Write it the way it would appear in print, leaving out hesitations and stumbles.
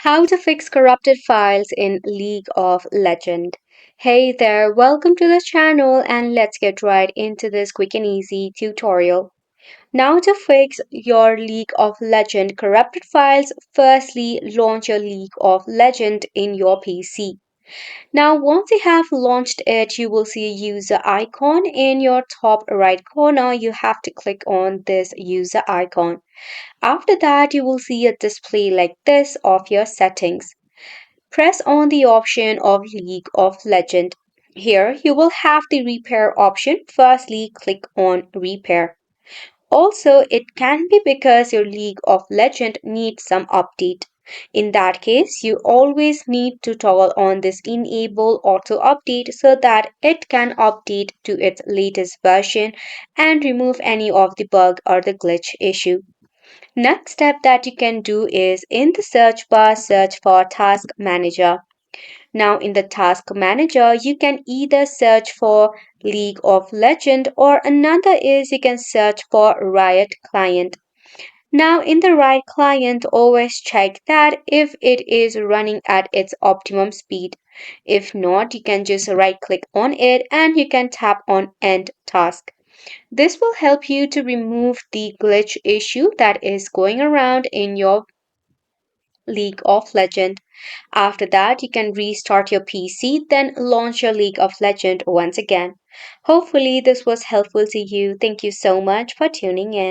How to fix corrupted files in League of Legends. Hey there, welcome to the channel and let's get right into this quick and easy tutorial. Now to fix your League of Legends corrupted files, firstly launch your League of Legends in your PC. Now once you have launched it, you will see a user icon in your top right corner. You have to click on this user icon. After that, you will see a display like this of your settings. Press on the option of League of Legends. Here you will have the repair option. Firstly, click on repair. Also, it can be because your League of Legends needs some update. In that case, you always need to toggle on this enable auto update so that it can update to its latest version and remove any of the bug or the glitch issue. Next step that you can do is in the search bar search for Task Manager. Now in the Task Manager you can either search for League of Legends or another is you can search for Riot Client. Now in the Riot Client always check that if it is running at its optimum speed. If not, you can just right click on it and you can tap on End Task. This will help you to remove the glitch issue that is going around in your League of Legends. After that, you can restart your PC, then launch your League of Legends once again. Hopefully, this was helpful to you. Thank you so much for tuning in.